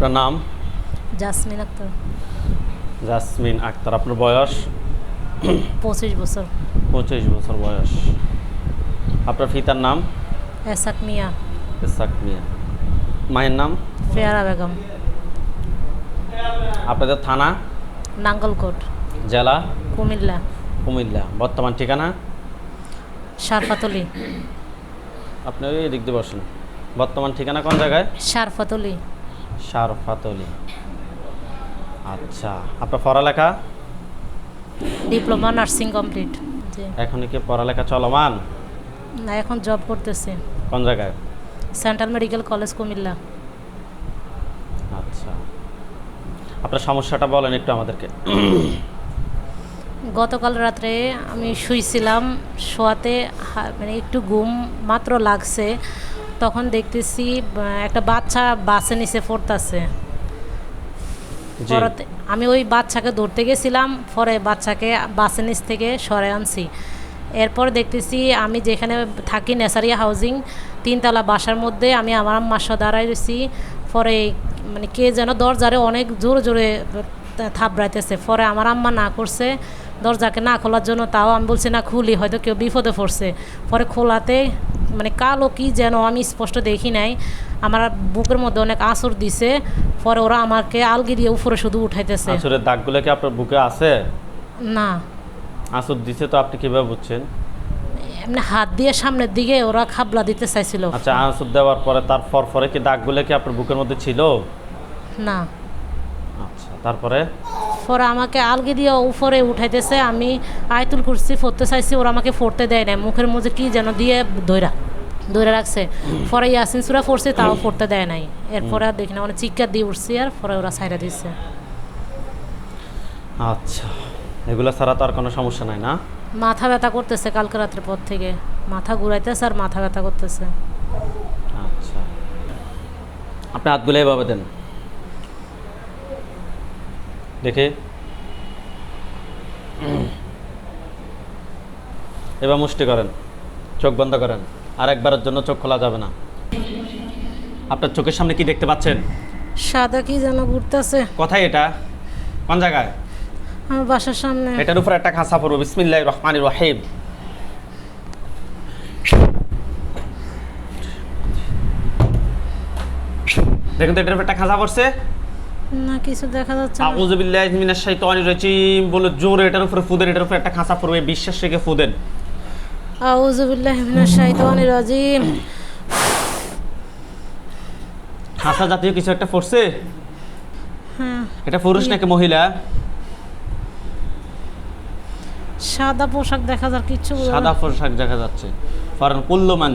আপনার নাম? Jasmine Akter. Jasmine Akter. আপনার বয়স? 25 বছর। 25 বছর বয়স। আপনার পিতার নাম? এসাক মিয়া। ইসাক মিয়া। মায়ের নাম? ফেয়ারা বেগম। আপনাদের থানা? নাঙ্গলকোট। জেলা? কুমিল্লা। কুমিল্লা। বর্তমান ঠিকানা? শারফাতলি। আপনি ওই দিক দিয়ে বসেন। বর্তমান ঠিকানা কোন জায়গায়? শারফাতলি। শারফাতলি। আচ্ছা, আপনার পড়ালেখা? Diploma nursing complete. জি। এখন কি পড়ালেখা চলমান? না, এখন জব করতেছি কোন জায়গায়? Central medical college Comilla. আচ্ছা, আপনার সমস্যাটা বলেন একটু আমাদেরকে। গতকাল রাত্রে আমি শুইছিলাম, শোয়াতে মানে একটু ঘুম মাত্র লাগছে, তখন দেখতেছি একটা বাচ্চা বাসে নিচে পড়তেছে। পরে আমি ওই বাচ্চাকে ধরতে গেছিলাম, পরে বাচ্চাকে বাসের নিচ থেকে সরে আনছি। এরপর দেখতেছি আমি যেখানে থাকি নেসারিয়া হাউজিং 3 তলা বাসার মধ্যে আমি আমার আম্মার সাথে দাঁড়াই রয়েছি। পরে মানে কে যেন দরজারে অনেক জোরে জোরে থাবড়াইতেছে। পরে আমার আম্মা না করছে দরজাকে না খোলার জন্য, তাও আমি বলছি না খুলি, হয়তো কেউ বিপদে পড়ছে। পরে খোলাতে মানে কালো কি যেন আমি স্পষ্ট দেখি নাই, আমার বুকের মধ্যে অনেক আঁচড় দিছে। পরে ওরা আমাকে আলগি দিয়ে উপরে শুধু উঠাইতেছে। আঁচড়ের দাগগুলো কি আপনার বুকে আছে? না। আঁচড় দিছে তো আপনি কিভাবে বুঝছেন? এমনি হাত দিয়ে সামনের দিকে ওরা খাবলা দিতে চাইছিল। আচ্ছা, আঁচড় দেওয়ার পরে তারপর পরে কি দাগগুলো কি আপনার বুকের মধ্যে ছিল? না। আচ্ছা, তারপরে? পরে আমাকে আলগি দিয়ে উপরে উঠাইতেছে, আমি আয়তুল কুরসি পড়তে চাইছি, ওরা আমাকে পড়তে দেয় না, মুখের মধ্যে কি যেন দিয়ে ধরে রাখছে। পরে ইয়াসিন সূরা পড়ছে, তাও পড়তে দেয় নাই। এরপরে আর দেখি না, মানে চিৎকার দিয়ে উঠছি, আর পরে ওরা ছাইড়া দিচ্ছে। আচ্ছা, এগুলো ছাড়া তো আর কোনো সমস্যা নাই না? মাথা ব্যথা করতেছে কালকে রাত্রের পর থেকে, মাথা ঘুরাইতেছে আর মাথা ব্যথা করতেছে। আচ্ছা, আপনি হাতগুলো এভাবে দেন দেখে, এবার মুষ্টি করেন, চোখ বন্ধ করেন, আর একবারের জন্য চোখ খোলা যাবে না। আপনার চোখের সামনে কি দেখতে পাচ্ছেন? সাদা কি যেন ঘুরতেছে। কোথায় এটা? কোন জায়গায়? আমার বাসার সামনে। এটার উপর একটা খাঁচা পড়বো। বিসমিল্লাহির রহমানির রহিম। দেখুন তো, এটার উপর একটা খাঁচা পড়ছে না, কিছু দেখা যাচ্ছে না। আউযু বিল্লাহি মিনাশ শাইতানির রাজিম বলে জোরে এটার উপরে ফুদেন, এটার উপরে একটা খাঁচা পড়বে, বিশ্বাস রেখে ফুদেন। আউযু বিল্লাহি মিনাশ শাইতানির রাজিম। খাঁচা জাতীয় কিছু একটা পড়ছে। হ্যাঁ। এটা পুরুষ নাকি মহিলা? সাদা পোশাক দেখা যাচ্ছে, কিছু সাদা পোশাক দেখা যাচ্ছে। ফারান কুল্লুমান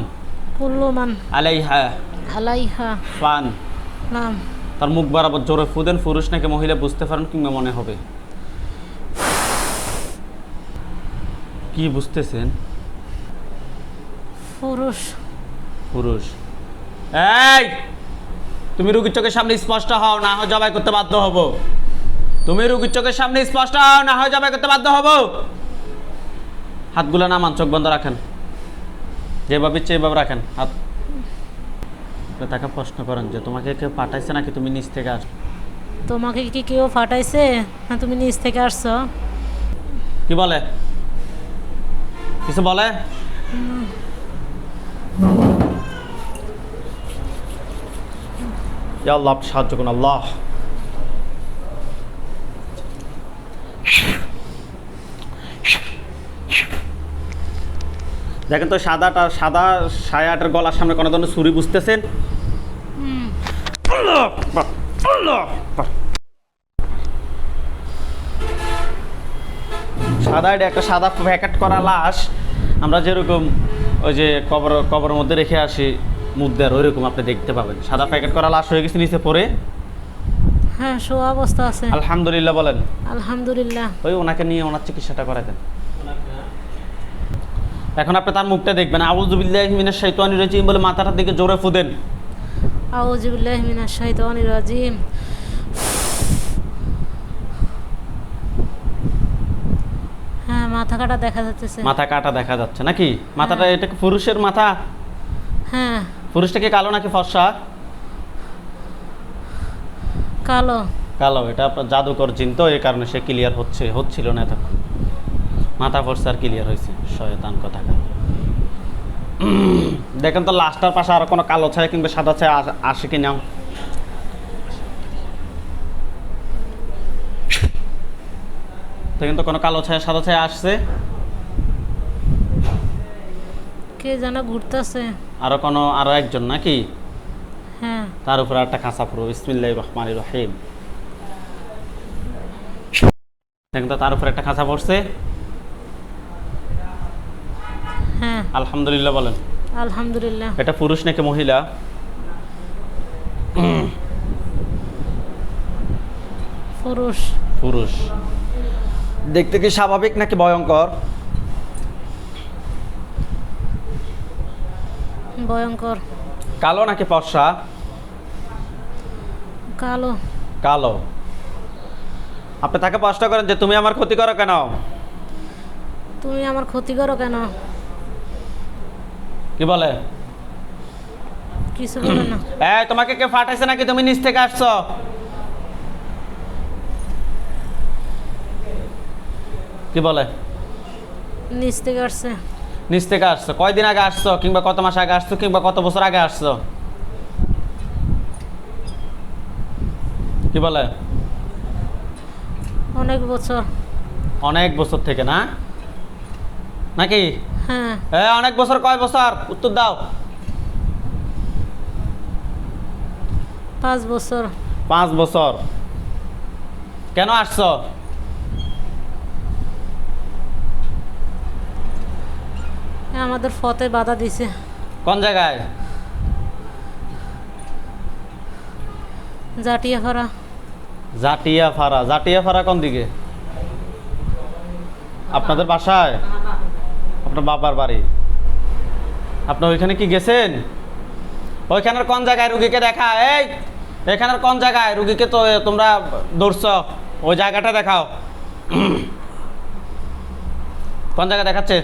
কুল্লুমান আলাইহা আলাইহা ফান। নাম। তার মুখ বরাবর জোরে ফুদেন, পুরুষ নাকি মহিলা বুঝতে পারেন কিংবা মনে হবে। কি বুঝতেছেন? পুরুষ। পুরুষ। এই, তুমি রুগীর চোখের সামনে স্পষ্ট হও, না হয় জবাই করতে বাধ্য হব। তুমি রুগীর চোখের সামনে স্পষ্ট হও, না হয় জবাই করতে বাধ্য হব। হাতগুলো নামান, চোখ বন্ধ রাখেন, যেভাবে ইচ্ছে এভাবে রাখেন হাত। তাকে প্রশ্ন করেন যে তোমাকে কেউ পাঠাইছে নাকি তুমি নিচ থেকে আস? তোমাকে কি কেউ পাঠাইছে না তুমি নিচ থেকে আসছো? কি বলে? কিছু বলে? ইয়া আল্লাহ, সাহায্য করুন আল্লাহ। দেখেন তো, সাদা সায়াটার গলার সামনে কোনো ধরনের ছুরি বুঝতেছেন? সাদা, এটা একটা সাদা প্যাকেট করা লাশ। আমরা যেরকম ওই যে কবরের মধ্যে রেখে আসি মুদ্রার, ওইরকম আপনি দেখতে পাবেন। সাদা প্যাকেট করা লাশ হয়ে গেছে নিচে পড়ে। হ্যাঁ, শোয়া অবস্থা আছে। আলহামদুলিল্লাহ বলেন। আলহামদুলিল্লাহ। ওই ওনাকে নিয়ে ওনার চিকিৎসাটা করাই দেন। এখন আপনি তার মুখটা দেখবেন। আউযু বিল্লাহি মিনাশ শাইতানির রাজিম বলে মাথাটার দিকে জোরে ফুদেন। আউযু বিল্লাহি মিনাশ শাইতানির রাজিম। হ্যাঁ, মাথা কাটা দেখা যাচ্ছে। মাথা কাটা দেখা যাচ্ছে নাকি? মাথাটা এটা কি পুরুষের মাথা? হ্যাঁ। পুরুষটা কি কালো নাকি ফর্সা? কালো। কালো, এটা আপনার জাদুকর জিন তো, এই কারণে সে ক্লিয়ার হচ্ছিল না এতক্ষণ। মাথা ফোর্স আর ক্লিয়ার হয়েছে। শয়তান কোথাকার। দেখেন তো লাস্টার পাশে আর কোনো কালো ছায়া কিংবা সাদা ছায়া আসে কিনা। দেখেন তো কোনো কালো ছায়া সাদা ছায়া আসছে। কে যেন ঘুরতেছে। আরো একজন নাকি? হ্যাঁ। তার উপরে একটা কাঁচা পুরো। বিসমিল্লাহির রহমানির রহিম। দেখেন তো তার উপরে একটা কাঁচা পড়ছে। হ্যাঁ। আলহামদুলিল্লাহ বলেন। আলহামদুলিল্লাহ। এটা পুরুষ নাকি মহিলা? পুরুষ। পুরুষ। দেখতে কি স্বাভাবিক নাকি ভয়ঙ্কর? ভয়ঙ্কর। কালো নাকি ফর্সা? কালো। কালো। আপনি তাকে প্রশ্ন করেন যে তুমি আমার ক্ষতি করো কেন? তুমি আমার ক্ষতি করো কেন? কি বলে? কিছু বলে না। তোমাকে কে ফাটাইছে নাকি তুমি নিচ থেকে আসছো? কি বলে? নিচ থেকে আসছে। নিচ থেকে আসছো? কয়দিন আগে আসছো, কিংবা কত মাস আগে আসছো, কিংবা কত বছর আগে আসছো? কি বলে? অনেক বছর। অনেক বছর থেকে না নাকি? হ্যাঁ। অনেক বছর কয় বছর? উত্তর দাও। 5 বছর। 5 বছর। কেন আসছো? আমাদের ফতে বাধা দিছে। কোন জায়গায়? জাটিয়াপাড়া। জাটিয়াপাড়া। জাটিয়াপাড়া কোন দিকে? আপনাদের বাসায়? আপনার বাবার বাড়ি? আপনি ওইখানে কি গেছেন? ওইখানের কোন জায়গায় রুগীকে দেখা? এখানের কোন জায়গায় রুগীকে তো তোমরা ধরছ? ওই জায়গাটা দেখাও। কোন জায়গায় দেখাচ্ছে?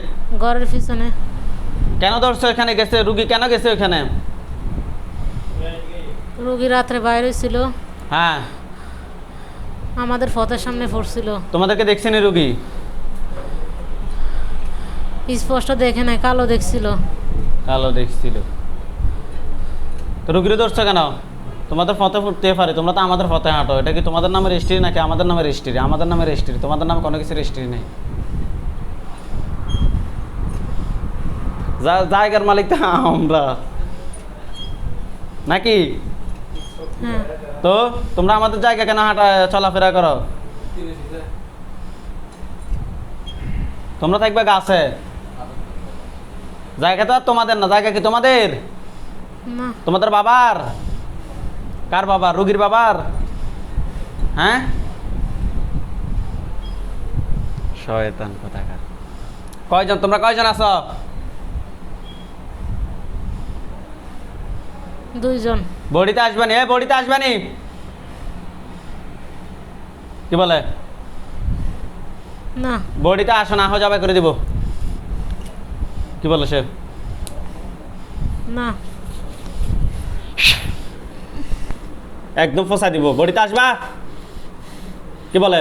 ঘরের পিছনে। কেন ধরছো? এখানে গেছে রুগী, কেন গেছে ওইখানে? রুগী রাত্রে বাইরে ছিল। হ্যাঁ। আমাদের ফতের সামনে পড়ছিল। তোমাদেরকে দেখছেন রুগী? স্পষ্ট দেখে নাই, কালো দেখছিল। কালো দেখছিল তো রুগীরে ধরছো কেন? তোমাদের ফতে ফুটতে পারে, তোমরা তো আমাদের ফতে হাঁটো। এটা কি তোমাদের নামের রেজিস্ট্রি নাকি আমাদের নামের রেজিস্ট্রি? আমাদের নামের রেজিস্ট্রি। তোমাদের নামে কোনো কিছু রেজিস্ট্রি নেই। জায়গার মালিক তো আমরা নাকি? হ্যাঁ। তো তোমরা আমাদের জায়গা কেন হাঁটা চলাফেরা করো? তোমরা থাকবে গাছে। জায়গা তো আর তোমাদের না। জায়গা কি তোমাদের? না। তোমাদের বাবার? কার বাবার? রুগীর বাবার? হ্যাঁ। শয়তান কোথাকার। কয়জন? তোমরা কয়জন আছো? 2 জন। বডিতে আসবানি? বডিতে আসবানি? কি বলে? না। বডিতে আসো, না হয় জবাই করে দিব। কি বলে সে? না। একদম ফসাই দিব। বডিতে আসবা? কি বলে?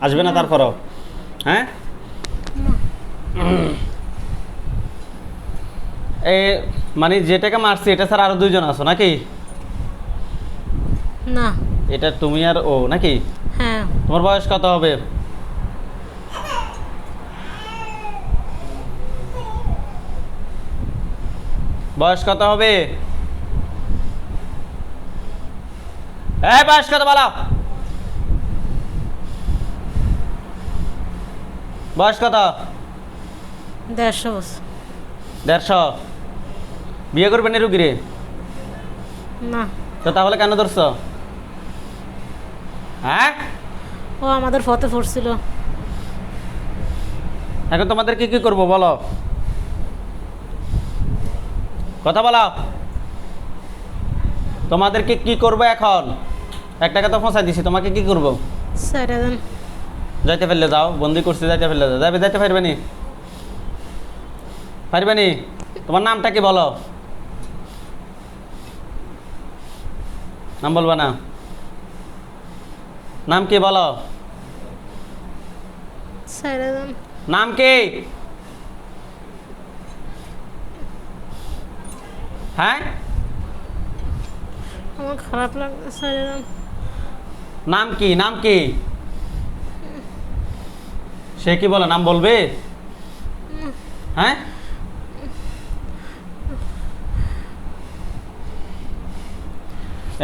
আসবে না তারপরও? হ্যাঁ। মানে যেটাকে মারছি এটা ছাড়া আরো 2 জন আছো নাকি? না। এটা তুমি আর ও নাকি? হ্যাঁ। তোমার বয়স কত হবে? বয়স কত হবে? বয়স কত বলো? বয়স কত? 150 বছর। 150? বিয়ে করবেন রুগীরে? না। তো তাহলে কেন ধরছো? হ্যাঁ। ও আমাদের ফতে পড়ছিল। এখন তোমাদের কি কি করবো বলো? কথা বলো। তোমাদেরকে কি করবো এখন? একটাকে তো ফসাই দিছি, তোমাকে কি করবো? ছেড়ে দেন। যাইতে ফেললে যাও। বন্দি করছি, যাইতে ফেললে যাও। যাইতে পারবে নি? পারবে নি? তোমার নামটা কি বলো? নাম বলবা না? নাম কি বলো? ছেড়ে দেন। নাম কি? হ্যাঁ, আমার খারাপ লাগছে, ছেড়ে দেন। নাম কি? নাম কি? সে কি বলে, নাম বলবে? হ্যাঁ,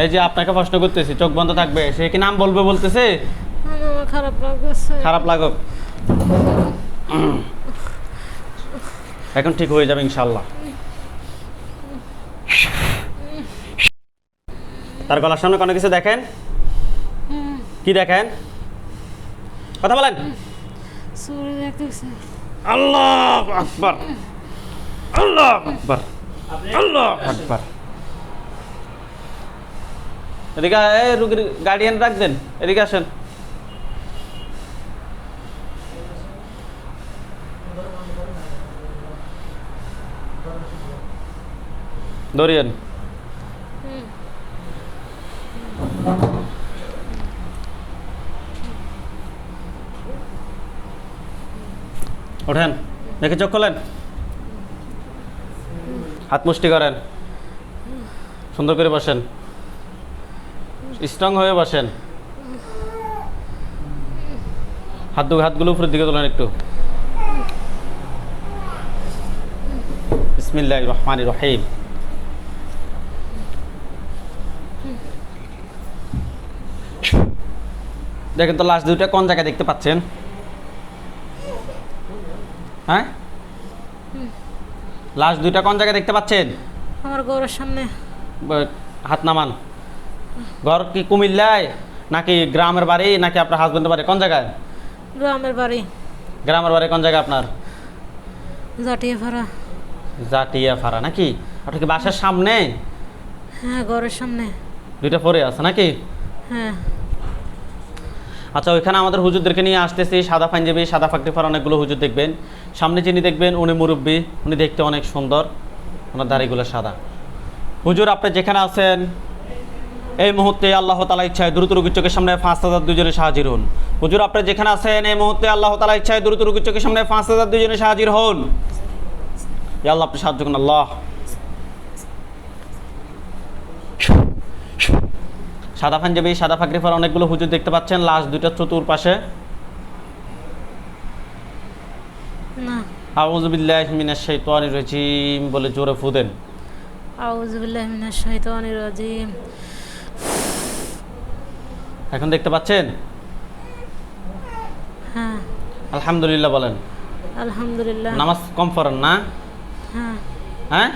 এই যে আপনাকে প্রশ্ন করতেছি, চোখ বন্ধ থাকবে, সে কি নাম বলবে বলতেছে? আমার খারাপ লাগছে। খারাপ লাগুক, এখন ঠিক হয়ে যাবে ইনশাল্লাহ। তার গলার সামনে কোনো কিছু দেখেন? কি দেখেন? কথা বলেন। চুরি দেখতেছে। আল্লাহ আকবার, আল্লাহ আকবার, আল্লাহ আকবার। এদিকে রুগীর গার্ডিয়ান রাখবেন, এদিকে আসেন। ধরিয়েন। ওঠেন, দেখে চোখ খোলেন, হাত মুষ্টি করেন, সুন্দর করে বসেন, স্ট্রং হয়ে বসেন। হাতগুলো উপরের দিকে তোলেন একটু। বিসমিল্লাহির রহমানির রহিম। দেখেন তো লাশ দুইটা কোন জায়গায় দেখতে পাচ্ছেন? হ্যাঁ, লাশ দুইটা কোন জায়গায় দেখতে পাচ্ছেন? আমার ঘরের সামনে। হাত নামান। ঘর কি কুমিল্লায় নাকি গ্রামের বাড়ি নাকি আপনার হাজবেন্ডের বাড়ি? কোন জায়গায়? গ্রামের বাড়ি। গ্রামের বাড়ি কোন জায়গায় আপনার? জাটিয়াপাড়া। জাটিয়াপাড়া নাকি? আপনার কি বাসার সামনে? হ্যাঁ, ঘরের সামনে। দুইটা পরে আছে নাকি? হ্যাঁ। আচ্ছা, ওইখানে আমাদের হুজুরদেরকে নিয়ে আসতেছি, সাদা পাঞ্জাবি সাদা ফাঁকটি পরা অনেকগুলো হুজুর দেখবেন। সামনে যিনি দেখবেন উনি মুরব্বী, উনি দেখতে অনেক সুন্দর, ওনার দাড়িগুলো সাদা। হুজুর আপনি যেখানে আছেন এই মুহূর্তে আল্লাহ তাআলা ইচ্ছায় দ্রুত রোগীর চোখের সামনে 5,000 দুজনে হাজির হন। হুজুর আপনি যেখানে আছেন এই মুহূর্তে আল্লাহ তাআলা ইচ্ছায় দ্রুত রোগীর চোখের সামনে 5,000 দুজনে হাজির হন। ইয়া আল্লাহ আপনি সাহায্য করুন আল্লাহ। সাদা পাঞ্জাবি সাদা ফাঁকরি পরা অনেকগুলো হুজুর দেখতে পাচ্ছেন, লাশ দুইটা চতুর্পাশে। না। আউযু বিল্লাহি মিনাশ শাইতানির রাজিম বলে জোরে ফু দেন। আউযু বিল্লাহি মিনাশ শাইতানির রাজিম। এখন দেখতে পাচ্ছেন? হ্যাঁ। আলহামদুলিল্লাহ বলেন। আলহামদুলিল্লাহ। নামাজ কম পড়েন না? হ্যাঁ। হ্যাঁ,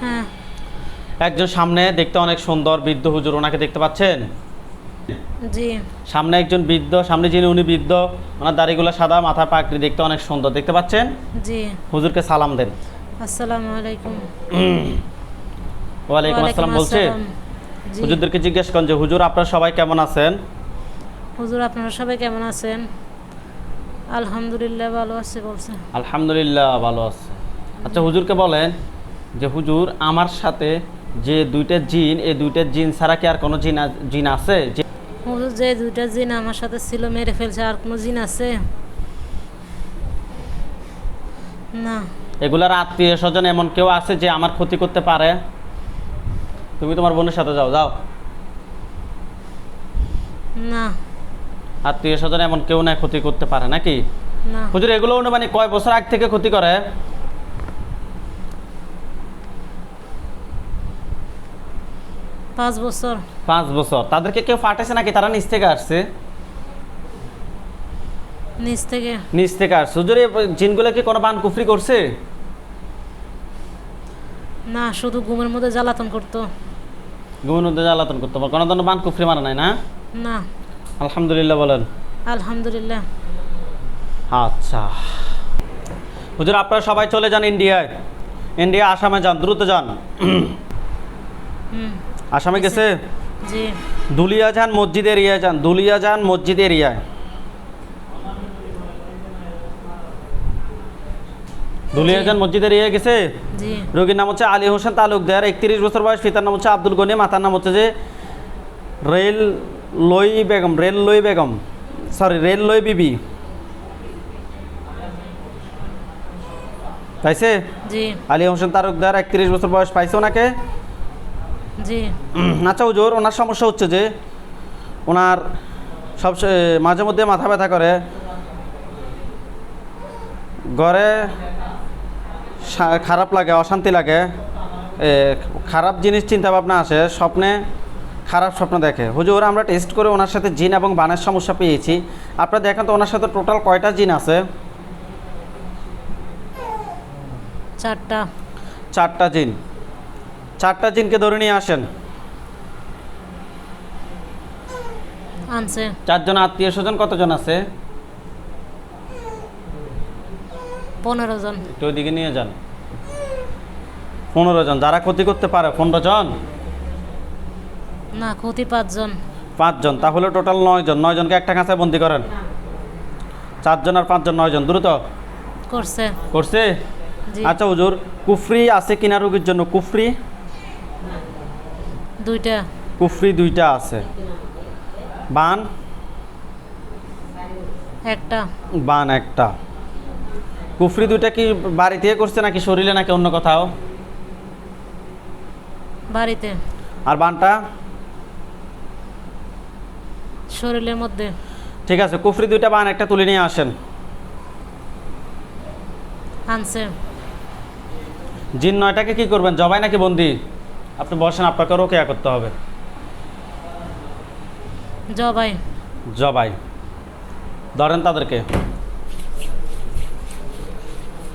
হ্যাঁ। একজন সামনে দেখতে অনেক সুন্দর বৃদ্ধ হুজুর, ওনাকে দেখতে পাচ্ছেন? জি। সামনে একজন বৃদ্ধ, সামনে যিনি উনি বৃদ্ধ, ওনার দাড়িগুলো সাদা, মাথা পাকড়ি, দেখতে অনেক সুন্দর, দেখতে পাচ্ছেন? জি। হুজুরকে সালাম দেন। আসসালামু আলাইকুম। ওয়ালাইকুম আসসালাম বলছে। জি। হুজুরদেরকে জিজ্ঞেস করেন যে হুজুর আপনারা সবাই কেমন আছেন? হুজুর আপনারা সবাই কেমন আছেন? আলহামদুলিল্লাহ ভালো আছে বলছে। আলহামদুলিল্লাহ ভালো আছে। আচ্ছা, হুজুরকে বলেন যে হুজুর আমার সাথে যে দুইটা জিন, এই দুইটা জিন ছাড়া কি আর কোনো জিন আছে? হুজুর যে দুইটা জিন আমার সাথে ছিল মেরে ফেলছে, আর কোনো জিন আছে? না। এগুলার আত্মীয় স্বজন এমন কেউ আছে যে আমার ক্ষতি করতে পারে? তুমি তোমার বোনের সাথে যাও, যাও। না। আত্মীয় স্বজন এমন কেউ না ক্ষতি করতে পারে নাকি? না। হুজুর এগুলো মানে কয় বছর আগ থেকে ক্ষতি করে? 5 বছর। 5 বছর। তাদেরকে কেউ পাঠাইছে নাকি তারা নিচ থেকে আসছে? নিচ থেকে। নিচ থেকে আসছে। হুজুর এই জিনগুলো কি কোনো বান কুফরি করছে? না, শুধু ঘুমের মধ্যে জ্বালাতন করতো। ঘুমের মধ্যে জ্বালাতন করতে পারে, কোনো ধরনের বান কুফরি মারা নাই না? না। আলহামদুলিল্লাহ বলেন। আলহামদুলিল্লাহ। আচ্ছা হুজুর আপনারা সবাই চলে যান ইন্ডিয়ায়। ইন্ডিয়া আসামে যান, দ্রুত যান। আসামে গেছে? জি। দুলিয়াজান মসজিদ এরিয়ায় যান, দুলিয়াজান মসজিদ এরিয়ায়। দুলিয়াজান মসজিদ এরিয়ায় গেছে? জি। রোগীর নাম হচ্ছে আলী হোসেন তালুকদার, 31 বছর বয়স, পিতার নাম হচ্ছে আব্দুল গনি, মাতার নাম হচ্ছে যে রেল লই বেগম, রেল লই বেগম, সরি রেল লই বিবি। পাইছে? জি আলী হোসেন তালুকদার, 31 বছর বয়স। পাইছে ওনাকে? জি আচ্ছা হুজুর, ওনার সমস্যা হচ্ছে যে ওনার সব মাঝে মধ্যে মাথা ব্যথা করে, ঘরে খারাপ লাগে, অশান্তি লাগে, খারাপ জিনিস চিন্তা ভাবনা আসে, স্বপ্নে খারাপ স্বপ্ন দেখে। হুজুর আমরা টেস্ট করে ওনার সাথে জিন এবং বানের সমস্যা পেয়েছি। আপনারা দেখেন তো ওনার সাথে টোটাল কয়টা জিন আছে? 4টা। 4টা জিন। 4টা জিনকে ধরে নিয়ে আসেন। আনছে 4 জন আত্মীয় স্বজন কতজন আছে? 15 জন। একটু ওইদিকে নিয়ে যান। 15 জন। যারা ক্ষতি করতে পারে 15 জন? না, ক্ষতি 5 জন। 5 জন। তাহলে টোটাল 9 জন। 9 জনকে একটা কাঁচায় বন্দি করেন। 4 জন আর 5 জন, 9 জন। দ্রুত করছে। করছে? জি আচ্ছা হুজুর, কুফরি আছে কিনা রোগীর জন্য? কুফরি 2টা। কুফরি 2টা আছে। বান? 1টা। বান 1টা। কুফরি 2টা কি বাড়ি থেকে করছে নাকি শরীরে নাকি অন্য কোথাও? বাড়িতে। আর বানটা? শরীরের মধ্যে। ঠিক আছে, কুফরি 2টা বান 1টা তুলে নিয়ে আসেন। আনছে জিন 9টাকে কি করবেন? জবাই নাকি বন্দি? আপনি বসেন, আপনাকে রোকেয়া করতে হবে। জবাই। জবাই। ধরেন তাদেরকে।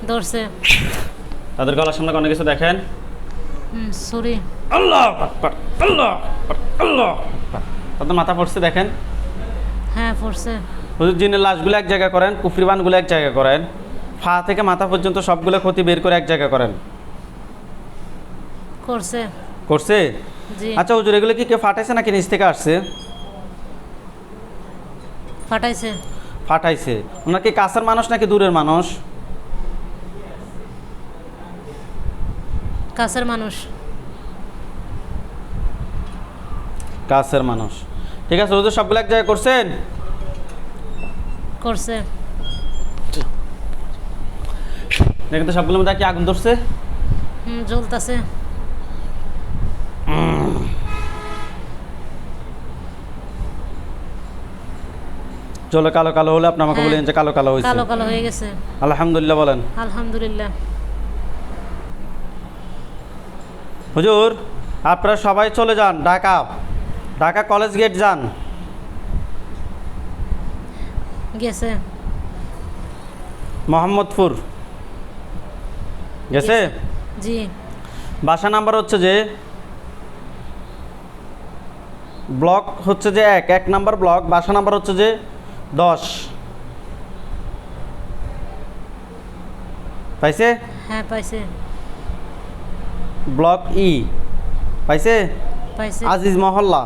ধরছে। তাদের গলার সামনে কোনো কিছু দেখেন? সরি। আল্লাহ আকবার, আল্লাহ আকবার, আল্লাহ আকবার। তাদের মাথা পড়ছে দেখেন? হ্যাঁ পড়ছে। হুজুর জিনের লাশগুলো এক জায়গায় করেন, কুফরি বানগুলো এক জায়গায় করেন, পা থেকে মাথা পর্যন্ত সবগুলো ক্ষতি বের করে এক জায়গায় করেন। করছে। করছে? জি আচ্ছা হুজুর, এগুলো কি কেউ ফাটাইছে নাকি নিচ থেকে আসছে? ফাটাইছে। ফাটাইছে। ওনার কি কাছের মানুষ নাকি দূরের মানুষ? কাছের মানুষ। কাছের মানুষ। ঠিক আছে হুজুর, সবগুলো এক জায়গায় করছেন? করছে। দেখেন তো সবগুলোর মধ্যে কি আগুন ধরছে? জ্বলতাছে। চলো, কালো কালো হলে আপনি আমাকে বলেন যে কালো কালো হয়েছে। কালো কালো হয়ে গেছে। আলহামদুলিল্লাহ বলেন। আলহামদুলিল্লাহ। হুজুর আপনারা সবাই চলে যান ঢাকা, ঢাকা কলেজ গেট যান। গেছে। মোহাম্মদপুর গেছে? জি বাসা নাম্বার হচ্ছে যে ব্লক হচ্ছে যে 1 নাম্বার ব্লক, বাসা নাম্বার হচ্ছে যে 10। পাইছে? হ্যাঁ পাইছে। Block E. পাইছে? পাইছে। আজিজ মহল্লা।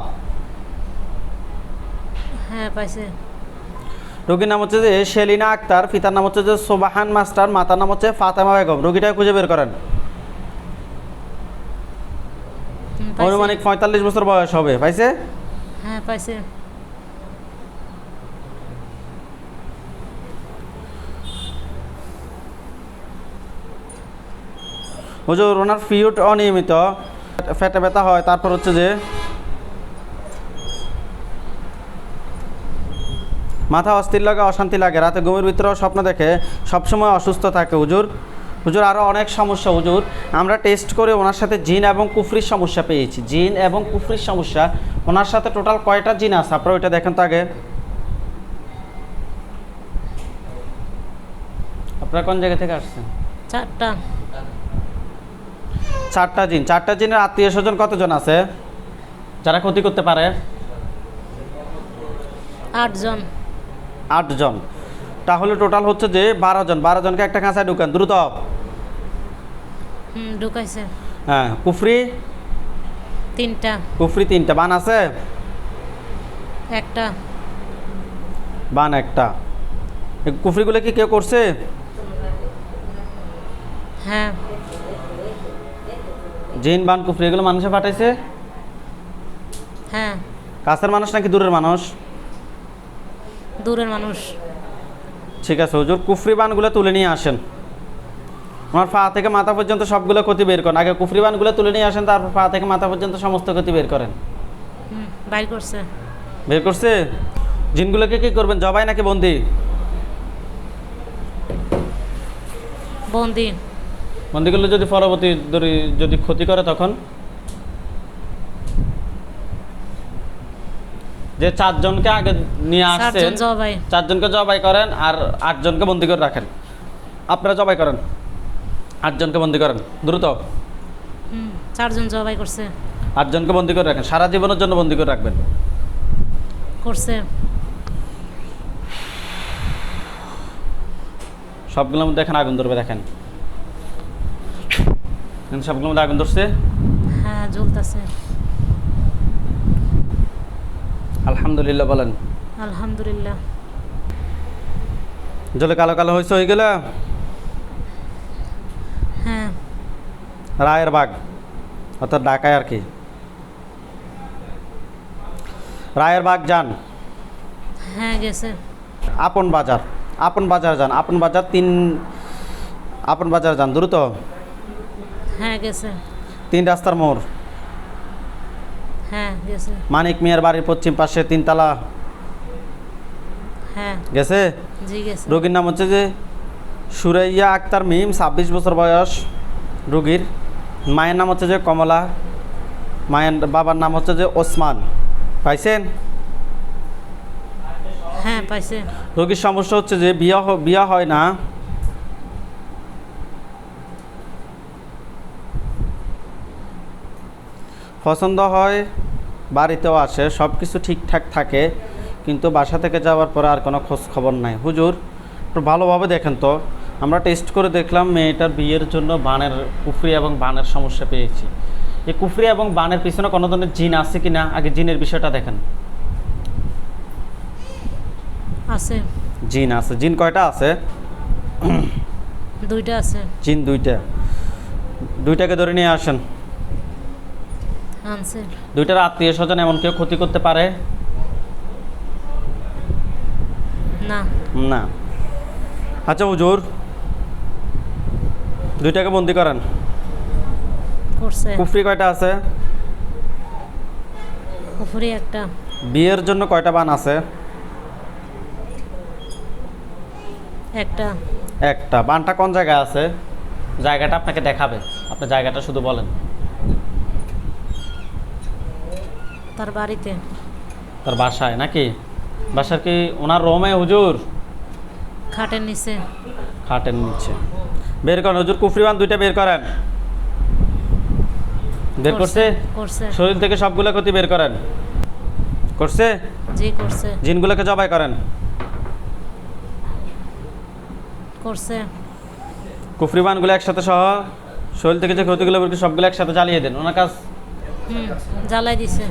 হ্যাঁ পাইছে। রোগীর নাম হচ্ছে যে শেলিনা আক্তার, পিতার নাম হচ্ছে যে সোবাহান মাস্টার, মাতার নাম হচ্ছে ফাতেমা বেগম। রোগীটাকে খুঁজে বের করেন। পাইছে। অনুমানিক 45 বছর বয়স হবে। পাইছে? হ্যাঁ পাইছে। হুজুর ওনার পিরিয়ড অনিয়মিত, পেটে ব্যথা হয়, তারপর হচ্ছে যে মাথা অস্থির লাগে, অশান্তি লাগে, রাতে ঘুমের ভিতরেও স্বপ্ন দেখে, সবসময় অসুস্থ থাকে। হুজুর হুজুর আরও অনেক সমস্যা। হুজুর আমরা টেস্ট করে ওনার সাথে জিন এবং কুফরির সমস্যা পেয়েছি। জিন এবং কুফরির সমস্যা। ওনার সাথে টোটাল কয়টা জিন আছে আপনারা ওইটা দেখেন তো আগে। আপনারা কোন জায়গা থেকে আসছেন? 4টা। 4টা জিন। 4টা জিনের আত্মীয় স্বজন কতজন আছে যারা ক্ষতি করতে পারে? 8 জন। 8 জন। তাহলে টোটাল হচ্ছে যে 12 জন। 12 জনকে একটা কাঁচায় ঢুকান দ্রুত। ঢুকাইছে। হ্যাঁ। কুফরি 3টা। কুফরি 3টা। বান আছে? 1টা। বান 1টা। এই কুফরিগুলো কি কেউ করছে? হ্যাঁ। জিন বান কুফরি এগুলো মানুষে পাঠাইছে? হ্যাঁ। কাছের মানুষ নাকি দূরের মানুষ? দূরের মানুষ। ঠিক আছে হুজুর, কুফরি বানগুলো তুলে নিয়ে আসেন। আমার পা থেকে মাথা পর্যন্ত সবগুলো ক্ষতি বের করেন। আগে কুফরি বানগুলো তুলে নিয়ে আসেন, তারপর পা থেকে মাথা পর্যন্ত সমস্ত ক্ষতি বের করেন। বাইর করছে। বের করছে? জিনগুলোকে কি করবেন, জবাই নাকি বন্দি? বন্দি। বন্দি করলে যদি পরবর্তী যদি ক্ষতি করে তখন? যে 4 জনকে আগে নিয়ে আসছেন, 4 জনকে জবাই করেন আর 8 জনকে বন্দি করে রাখেন। আপনারা জবাই করেন, 8 জনকে বন্দি করেন দ্রুত। 4 জন জবাই করছে। 8 জনকে বন্দি করে রাখেন, সারা জীবনের জন্য বন্দি করে রাখবেন। করছে। সবগুলোর মধ্যে এখন আগুন ধরবে, দেখেন সবগুলোর মধ্যে আগুন ধরছে। হ্যাঁ, জ্বলতেছে। আলহামদুলিল্লাহ বলেন। আলহামদুলিল্লাহ। জলে কালো কালো হয়েছে হয়ে গেল। হ্যাঁ। রায়ের বাগ অর্থাৎ ঢাকায় আর কি। রায়ের বাগ যান। হ্যাঁ, গেছে। আপন বাজার যান, আপন বাজার যান দ্রুত। হ্যাঁ, গেছে। 3 রাস্তার মোড়। হ্যাঁ, গেছে। মানিক মিয়ার বাড়ির পশ্চিম পাশে 3 তলা। হ্যাঁ, গেছে। জি গেছে। রোগীর নাম হচ্ছে যে সুরাইয়া আক্তার মিম, 26 বছর বয়স রোগীর। মায়ের নাম হচ্ছে যে কমলা, মায়ের বাবার নাম হচ্ছে যে ওসমান। পাইছেন? হ্যাঁ, পাইছে। রোগীর সমস্যা হচ্ছে যে বিয়া হয় না, পছন্দ হয়, বাড়িতেও আসে, সব কিছু ঠিকঠাক থাকে, কিন্তু বাসা থেকে যাওয়ার পরে আর কোনো খোঁজ খবর নাই। হুজুর একটু ভালোভাবে দেখেন তো। আমরা টেস্ট করে দেখলাম মেয়েটার বিয়ের জন্য বানের, কুফরি এবং বানের সমস্যা পেয়েছি। এই কুফরি এবং বানের পিছনে কোনো ধরনের জিন আছে কি না, আগে জিনের বিষয়টা দেখেন। আছে। জিন আছে। জিন কয়টা আছে? 2টা আছে। জিন 2টা। 2টাকে ধরে নিয়ে আসেন। আনছে। 2টার আত্মীয় স্বজন এমন কেউ ক্ষতি করতে পারে না। না। আচ্ছা হুজুর, 2টাকে বন্দি করেন। করছে। কুফরি কয়টা আছে? কুফরি একটা। বিয়ের জন্য কয়টা বান আছে? একটা। একটা। বানটা কোন জায়গায় আছে? জায়গাটা আপনাকে দেখাবে, আপনি জায়গাটা শুধু বলেন। তার বাড়িতে। তার বাসায় নাকি? বাসার কি ওনার রুমে হুজুর? খাটের নিচে। খাটের নিচে। বের করেন হুজুর, কুফরি বান 2টা বের করেন। বের করছে? করছে। শরীর থেকে সবগুলো ক্ষতি বের করেন। করছে? জি করছে। জিনগুলোকে জবাই করেন। করছে। কুফরি বানগুলো একসাথে সহ শরীর থেকে যে ক্ষতিগুলো বের করে সবগুলো একসাথে জ্বালিয়ে দেন। ওনার কাজ জ্বালাই দিছে।